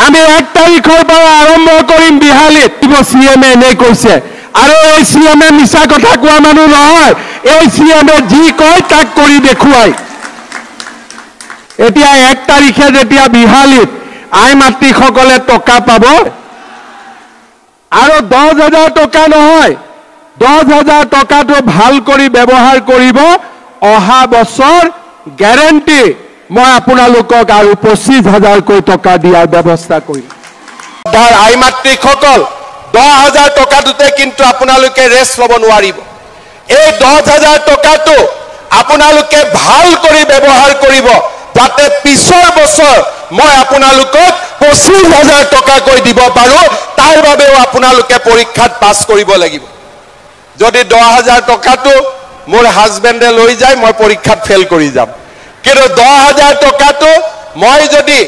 আমি 1 তাৰিখৰ পৰা আৰম্ভ কৰিম বিহালীত CMে এনে কৈছে আৰু এই CMে মিছা কথা কোৱা মানুহ নহয় এই CMে যি কয় তাক কৰি দেখুৱাই এতিয়া 1 তাৰিখে যেতিয়া বিহালীত আই মাতৃসকলে টকা পাব আৰু 10,000 টকা নহয় 10,000 টকাটো ভাল কৰি ব্যৱহাৰ কৰিব অহা বছৰ গ্যাৰান্টি মই আপোনালোকক আৰু 25,000 কৈ টকা দিয়াৰ ব্যৱস্থা কৰিম তাৰ আই মাতৃসকল 10,000 টকাটোতে কিন্তু আপোনালোকে ৰেষ্ট ল'ব নোৱাৰিব এই 10,000 টকাটো আপোনালোকে ভাল কৰি ব্যৱহাৰ কৰিব যাতে পিছৰ বছৰ মই আপোনালোকক 25,000 টকা কৈ দিব পাৰো তাৰ বাবেও আপোনালোকে পৰীক্ষাত পাছ কৰিব লাগিব যদি 10,000 টকাটো মোৰ হাজবেণ্ডে লৈ যায় মই পৰীক্ষাত ফেল কৰি যাম কিন্তু 10,000 টকাটো মই যদি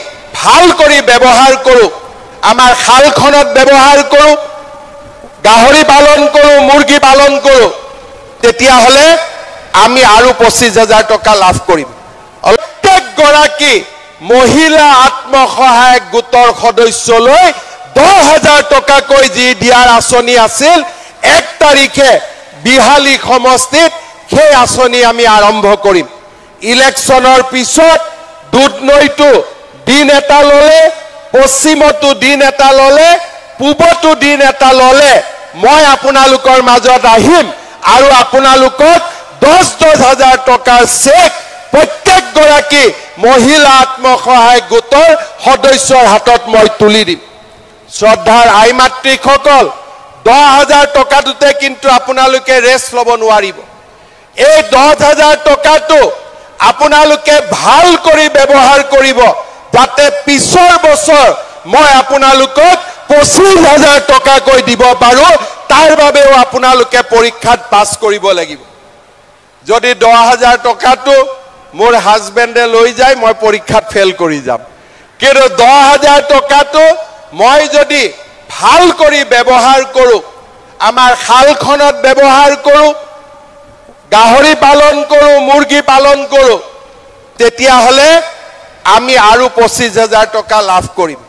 ভাল কৰি ব্যৱহাৰ কৰো আমাৰ খালখনত ব্যৱহাৰ কৰো গাহৰি পালন কৰো মুৰ্গী পালন কৰো তেতিয়া হলে আমি আৰু 25,000 টকা লাভ কৰিম প্ৰত্যেক গৰাকী মহিলা আত্মসহায়ক গোটৰ সদস্যলৈ 10,000 টকা কৈ যি দিয়াৰ আঁচনি আছিল 1 তাৰিখে বিহালী সমষ্টিত সেই আঁচনি আমি আৰম্ভ কৰিম ইলেকশ্যনৰ পিছত দুধনৈটো দিন এটা ললে পশ্চিমতো দিন এটা ললে পূবতো দিন এটা ললে মই আপোনালোকৰ মাজত আহিম আৰু আপোনালোকক 10,000 টকাৰ চেক প্ৰত্যেক গৰাকী মহিলা আত্মসহায়ক গোটৰ সদস্যৰ হাতত মই তুলি দিম শ্ৰদ্ধাৰ আই মাতৃসকল 10,000 টকাটোতে কিন্তু আপোনালোকে ৰেষ্ট ল'ব নোৱাৰিব এই 10,000 টকাটো আপোনালোকে ভাল কৰি ব্যৱহাৰ কৰিব যাতে পিছৰ বছৰ মই আপোনালোকক 25,000 টকা কৈ দিব পাৰো তাৰ বাবেও আপোনালোকে পৰীক্ষাত পাছ কৰিব লাগিব যদি 10,000 টকাটো মোৰ হাজবেণ্ডে লৈ যায় মই পৰীক্ষাত ফেল কৰি যাম কিন্তু 10,000 টকাটো মই যদি ভাল কৰি ব্যৱহাৰ কৰো আমাৰ খালখনত ব্যৱহাৰ কৰো গাহৰি পালন কৰো মুৰ্গী পালন কৰো তেতিয়া হলে আমি আৰু 25,000 টকা লাভ কৰিম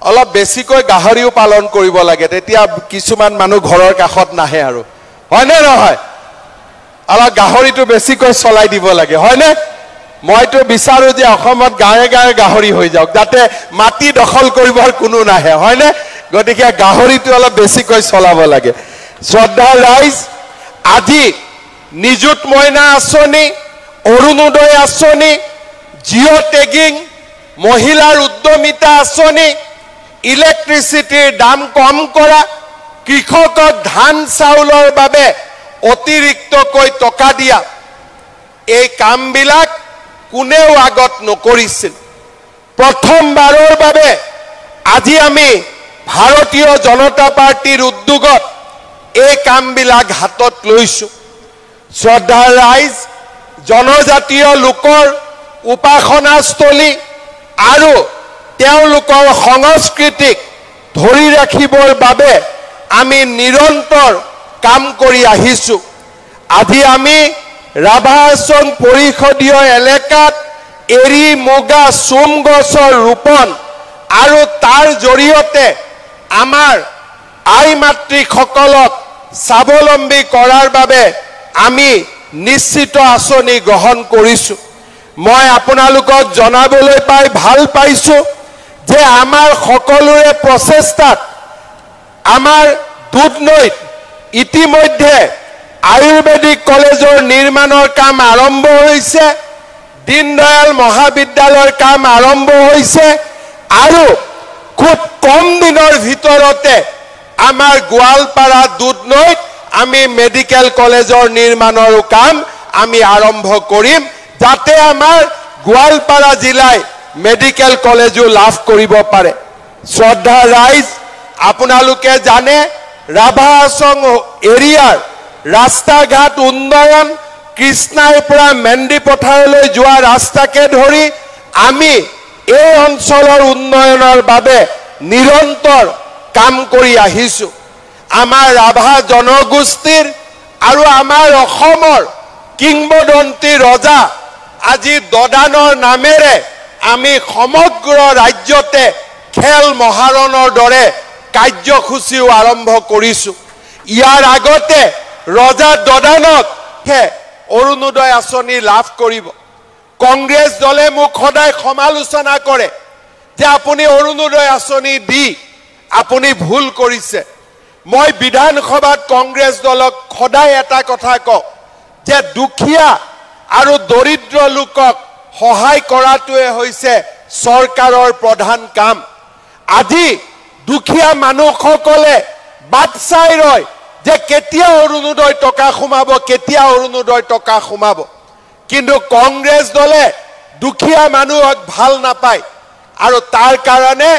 অলপ বেছিকৈ গাহৰিও পালন কৰিব লাগে তেতিয়া কিছুমান মানুহ ঘৰৰ কাষত নাহে আৰু হয়নে নহয় অলপ গাহৰিটো বেছিকৈ চলাই দিব লাগে হয়নে মইতো বিচাৰো যে অসমত গাঁৱে গাঁৱে গাহৰি হৈ যাওক যাতে মাটি দখল কৰিবৰ কোনো নাহে হয়নে গতিকে গাহৰিটো অলপ বেছিকৈ চলাব লাগে শ্ৰদ্ধাৰ ৰাইজ আজি নিযুত মইনা আঁচনি অৰুণোদয় আঁচনি জিঅ' টেগিং মহিলাৰ উদ্যমিতা আঁচনি ইলেক্ট্ৰিচিটিৰ দাম কম কৰা কৃষকক ধান চাউলৰ বাবে অতিৰিক্তকৈ টকা দিয়া এই কামবিলাক কোনেও আগত নকৰিছিল প্ৰথমবাৰৰ বাবে আজি আমি ভাৰতীয় জনতা পাৰ্টিৰ উদ্যোগত এই কামবিলাক হাতত লৈছো শ্ৰদ্ধাৰ ৰাইজ জনজাতীয় লোকৰ উপাসনাস্থলী আৰু তেওঁলোকৰ সংস্কৃতিক ধৰি ৰাখিবৰ বাবে আমি নিৰন্তৰ কাম কৰি আহিছো আজি আমি ৰাভা আশ্ৰম পৰিষদীয় এলেকাত এৰি মুগা চোম গছৰ ৰোপণ আৰু তাৰ জৰিয়তে আমাৰ আই মাতৃসকলক স্বাৱলম্বী কৰাৰ বাবে আমি নিশ্চিত আঁচনি গ্ৰহণ কৰিছো মই আপোনালোকক জনাবলৈ পাই ভাল পাইছো যে আমাৰ সকলোৰে প্ৰচেষ্টাত আমাৰ দুধনৈত ইতিমধ্যে আয়ুৰ্বেদিক কলেজৰ নিৰ্মাণৰ কাম আৰম্ভ হৈছে দীনদয়াল মহাবিদ্যালয়ৰ কাম আৰম্ভ হৈছে আৰু খুব কম দিনৰ ভিতৰতে আমাৰ গোৱালপাৰা দুধনৈত আমি মেডিকেল কলেজৰ নিৰ্মাণৰ কাম আমি আৰম্ভ কৰিম যাতে আমাৰ গোৱালপাৰা জিলাই মেডিকেল কলেজো লাভ কৰিব পাৰে শ্ৰদ্ধা ৰাইজ আপোনালোকে জানে ৰাভা আশ্ৰম এৰিয়াৰ ৰাস্তা ঘাট উন্নয়ন কৃষ্ণাইৰ পৰা মেন্দি পথাৰলৈ যোৱা ৰাস্তাকে ধৰি আমি এই অঞ্চলৰ উন্নয়নৰ বাবে নিৰন্তৰ কাম কৰি আহিছো আমাৰ ৰাভা জনগোষ্ঠীৰ আৰু আমাৰ অসমৰ কিংবদন্তি ৰজা আজি দদানৰ নামেৰে আমি সমগ্ৰ ৰাজ্যতে খেল মহাৰণৰ দৰে কাৰ্যসূচীও আৰম্ভ কৰিছোঁ। ইয়াৰ আগতে ৰজা দদানকহে অৰুণোদয় আঁচনি লাভ কৰিব। কংগ্ৰেছ দলে মোক সদায় সমালোচনা কৰে যে আপুনি অৰুণোদয় আঁচনি দি আপুনি ভুল কৰিছে। মই বিধানসভাত কংগ্ৰেছ দলক সদায় এটা কথা কওঁ যে দুখীয়া আৰু দৰিদ্ৰ লোকক সহায় কৰাটোৱে হৈছে চৰকাৰৰ প্ৰধান কাম। আজি দুখীয়া মানুহসকলে বাট চাই ৰয় যে কেতিয়া অৰুণোদয় টকা সোমাব, কেতিয়া অৰুণোদয় টকা সোমাব। কিন্তু কংগ্ৰেছ দলে দুখীয়া মানুহক ভাল নাপায় আৰু তাৰ কাৰণে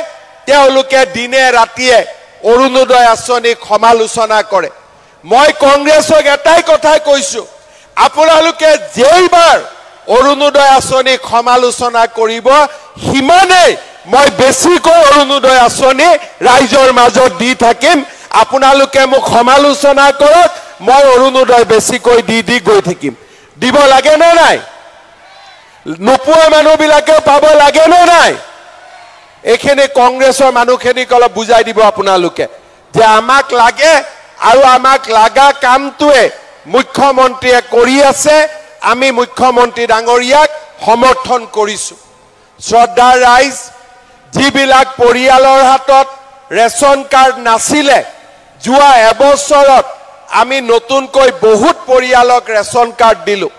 তেওঁলোকে দিনে ৰাতিয়ে অৰুণোদয় আঁচনিক সমালোচনা কৰে। মই কংগ্ৰেছক এটাই কথা কৈছোঁ, আপোনালোকে যেইবাৰ অৰুণোদয় আঁচনিক সমালোচনা কৰিব সিমানেই মই বেছিকৈ অৰুণোদয় আঁচনি ৰাইজৰ মাজত দি থাকিম। আপোনালোকে মোক সমালোচনা কৰক, মই অৰুণোদয় বেছিকৈ দি গৈ থাকিম। দিব লাগে নে নাই? নোপোৱা মানুহবিলাকে পাব লাগে নে নাই? এইখিনি কংগ্ৰেছৰ মানুহখিনিক অলপ বুজাই দিব আপোনালোকে যে আমাক লাগে আৰু আমাক লাগা কামটোৱে মুখ্যমন্ত্ৰীয়ে কৰি আছে। আমি মুখ্যমন্ত্ৰী ডাঙৰীয়াক সমৰ্থন কৰিছোঁ। শ্ৰদ্ধাৰ ৰাইজ, যিবিলাক পৰিয়ালৰ হাতত ৰেচন কাৰ্ড নাছিলে, যোৱা এবছৰত আমি নতুনকৈ বহুত পৰিয়ালক ৰেচন কাৰ্ড দিলোঁ।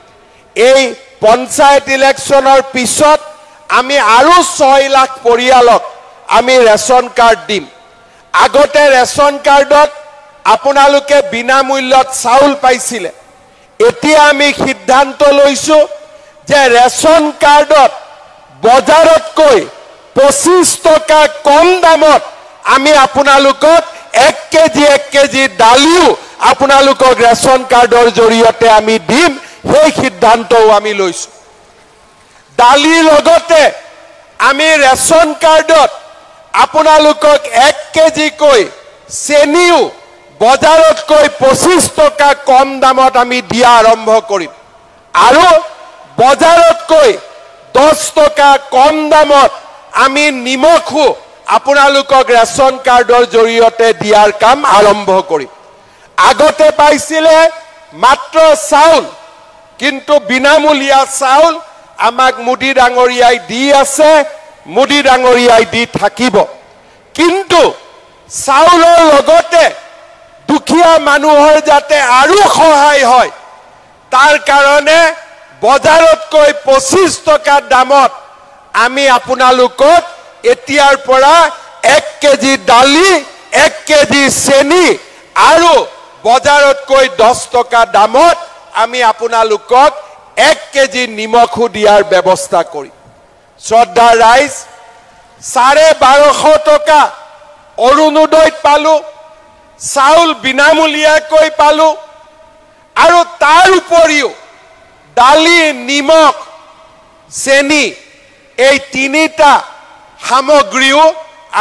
এই পঞ্চায়ত ইলেকশ্যনৰ পিছত আমি আৰু 6 লাখ পৰিয়ালক আমি ৰেচন কাৰ্ড দিম। আগতে ৰেচন কাৰ্ডত আপোনালোকে বিনামূল্যত চাউল পাইছিলে। এতিয়া আমি সিদ্ধান্ত লৈছোঁ যে ৰেচন কাৰ্ডত বজাৰতকৈ 25 টকা কম দামত আমি আপোনালোকক 1 কেজি দালিও আপোনালোকক ৰেচন কাৰ্ডৰ জৰিয়তে আমি দিম। সেই সিদ্ধান্তও আমি লৈছোঁ। দালিৰ লগতে আমি ৰেচন কাৰ্ডত আপোনালোকক 1 কেজিকৈ চেনিও বজাৰতকৈ 25 টকা কম দামত আমি দিয়া আৰম্ভ কৰিম আৰু বজাৰতকৈ 10 টকা কম দামত আমি নিমখো আপোনালোকক ৰেচন কাৰ্ডৰ জৰিয়তে দিয়াৰ কাম আৰম্ভ কৰিম। আগতে পাইছিলে মাত্ৰ চাউল, কিন্তু বিনামূলীয়া চাউল আমাক মোদী ডাঙৰীয়াই দি আছে, মোদী ডাঙৰীয়াই দি থাকিব। কিন্তু চাউলৰ লগতে দুখীয়া মানুহৰ যাতে আৰু সহায় হয় তাৰ কাৰণে বজাৰতকৈ 25 টকা দামত আমি আপোনালোকক এতিয়াৰ পৰা 1 কেজি দালি, 1 কেজি চেনি আৰু বজাৰতকৈ 10 টকা দামত আমি আপোনালোকক 1 কেজি নিমখো দিয়াৰ ব্যৱস্থা কৰিম। শ্ৰদ্ধাৰ ৰাইজ, 1250 টকা অৰুণোদয়ত পালোঁ, চাউল বিনামূলীয়াকৈ পালোঁ আৰু তাৰ উপৰিও দালি, নিমখ, চেনি এই 3টা সামগ্ৰীও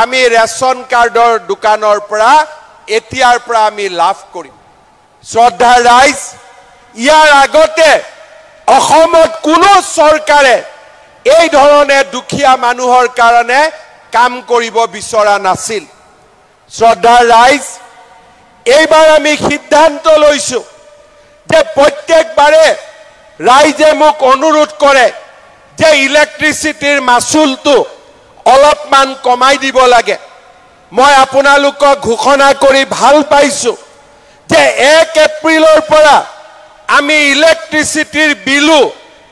আমি ৰেচন কাৰ্ডৰ দোকানৰ পৰা এতিয়াৰ পৰা আমি লাভ কৰিম। শ্ৰদ্ধাৰ ৰাইজ, ইয়াৰ আগতে অসমত কোনো চৰকাৰে এই ধৰণে দুখীয়া মানুহৰ কাৰণে কাম কৰিব বিচৰা নাছিল। শ্ৰদ্ধাৰ ৰাইজ, এইবাৰ আমি সিদ্ধান্ত লৈছোঁ যে প্ৰত্যেকবাৰে ৰাইজে মোক অনুৰোধ কৰে যে ইলেক্ট্ৰিচিটিৰ মাচুলটো অলপমান কমাই দিব লাগে। মই আপোনালোকক ঘোষণা কৰি ভাল পাইছোঁ যে 1 এপ্ৰিলৰ পৰা আমি ইলেক্ট্ৰিচিটিৰ বিলো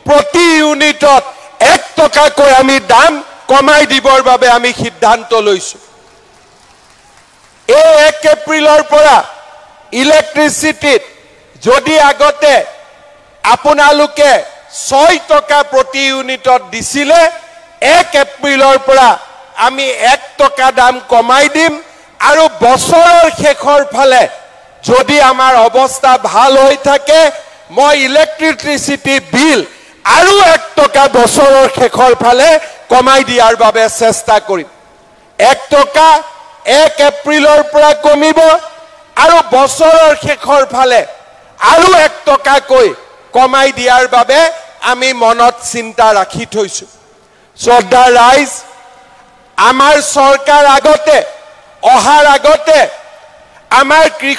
প্ৰতি ইউনিটত 1 টকাকৈ আমি দাম কমাই দিবৰ বাবে আমি সিদ্ধান্ত লৈছোঁ। এই 1 এপ্ৰিলৰ পৰা ইলেক্ট্ৰিচিটিত যদি আগতে আপোনালোকে 6 টকা প্ৰতি ইউনিটত দিছিলে, 1 এপ্ৰিলৰ পৰা আমি 1 টকা দাম কমাই দিম আৰু বছৰৰ শেষৰ ফালে যদি আমাৰ অৱস্থা ভাল হৈ থাকে মই ইলেক্ট্ৰিচিটি বিল আৰু 1 টকা বছৰৰ শেষৰ ফালে কমাই দিয়াৰ বাবে চেষ্টা কৰিম। 1 টকা 1 এপ্ৰিলৰ পৰা কমিব আৰু বছৰৰ শেষৰ ফালে আৰু 1 টকাকৈ কমাই দিয়াৰ বাবে আমি মনত চিন্তা ৰাখি থৈছোঁ। শ্ৰদ্ধাৰ ৰাইজ, আমাৰ চৰকাৰ আগতে অহাৰ আগতে আমাৰ কৃষক